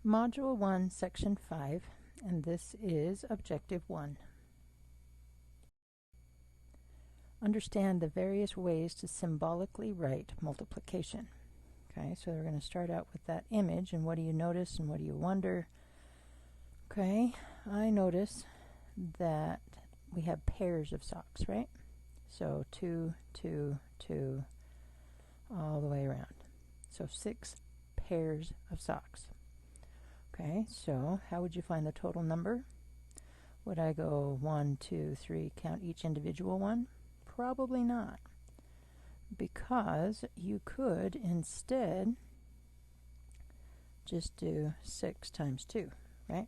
Module 1, Section 5, and this is Objective 1. Understand the various ways to symbolically write multiplication. Okay, so we're going to start out with that image, and what do you notice and what do you wonder? Okay, I notice that we have pairs of socks, right? So 2, 2, 2, all the way around. So 6 pairs of socks. Okay, so how would you find the total number? Would I go 1, 2, 3, count each individual one? Probably not, because you could instead just do 6 times 2, right?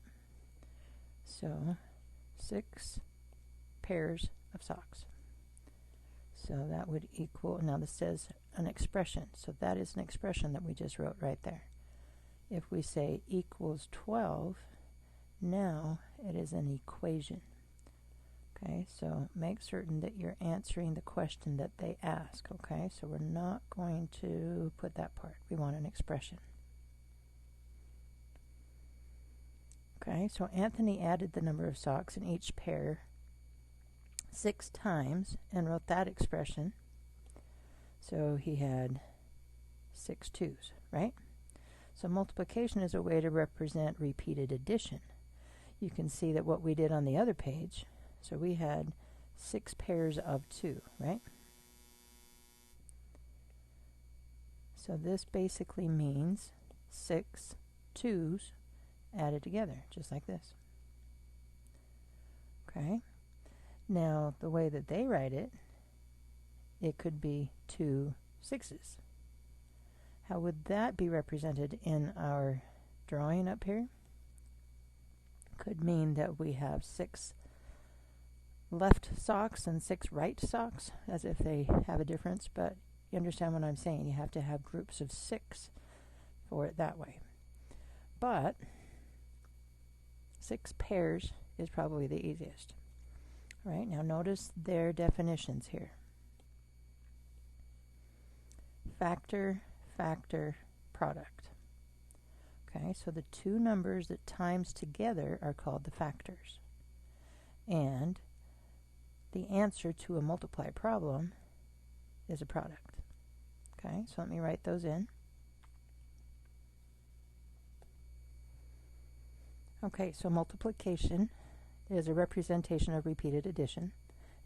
So 6 pairs of socks. So that would equal, now this says an expression, so that is an expression that we just wrote right there. If we say equals 12, now it is an equation. Okay, so make certain that you're answering the question that they ask. Okay, so we're not going to put that part. We want an expression. Okay, so Anthony added the number of socks in each pair 6 times and wrote that expression. So he had 6 2s, right? So multiplication is a way to represent repeated addition. You can see that what we did on the other page, so we had 6 pairs of 2, right? So this basically means 6 2s added together, just like this. Okay? Now, the way that they write it, it could be 2 6s. How would that be represented in our drawing up here? Could mean that we have 6 left socks and 6 right socks, as if they have a difference, but you understand what I'm saying. You have to have groups of 6 for it that way. But 6 pairs is probably the easiest. All right, now notice their definitions here. Factor, factor, product. Okay, so the two numbers that times together are called the factors. And the answer to a multiply problem is a product. Okay, so let me write those in. Okay, so multiplication is a representation of repeated addition.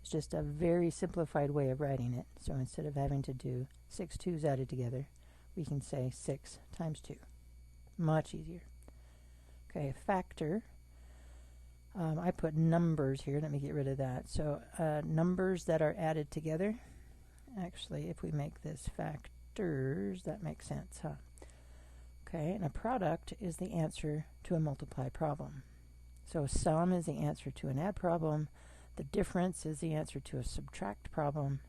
It's just a very simplified way of writing it. So instead of having to do 6 2s added together, we can say 6 times 2. Much easier. Okay, factor. I put numbers here. Let me get rid of that. So numbers that are added together. Actually, if we make this factors, that makes sense, huh? Okay, and a product is the answer to a multiply problem. So sum is the answer to an add problem. The difference is the answer to a subtract problem.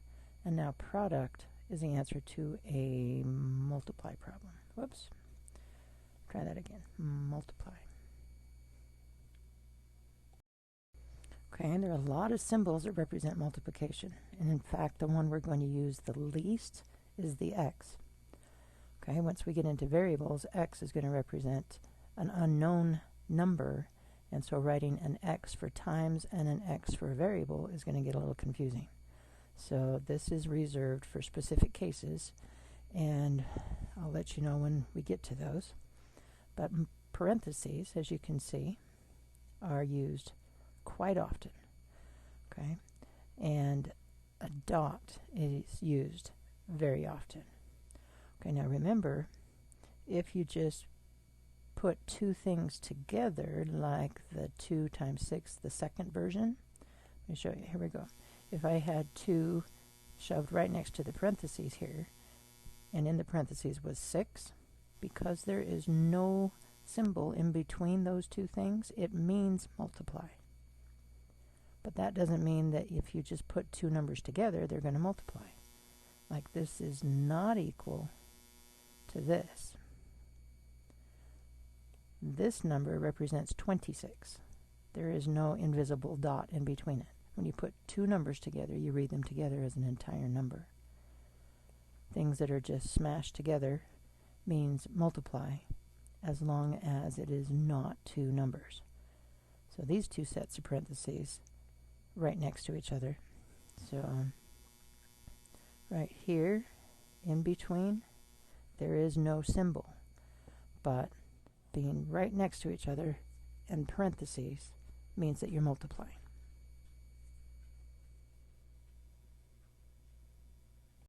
And now product is the answer to a multiply problem. Whoops. Try that again. Multiply. Okay, and there are a lot of symbols that represent multiplication. And in fact, the one we're going to use the least is the x. Okay, once we get into variables, x is going to represent an unknown number. And so writing an x for times and an x for a variable is going to get a little confusing. So this is reserved for specific cases, and I'll let you know when we get to those. But parentheses, as you can see, are used quite often. Okay, and a dot is used very often. Okay, now remember, if you just put two things together, like the 2 times 6, the second version. Let me show you. Here we go. If I had 2 shoved right next to the parentheses here, and in the parentheses was 6, because there is no symbol in between those two things, it means multiply. But that doesn't mean that if you just put two numbers together, they're going to multiply. Like this is not equal to this. This number represents 26. There is no invisible dot in between it. When you put two numbers together, you read them together as an entire number. Things that are just smashed together means multiply, as long as it is not two numbers. So these two sets of parentheses right next to each other. So right here, in between, there is no symbol, but being right next to each other and parentheses means that you're multiplying.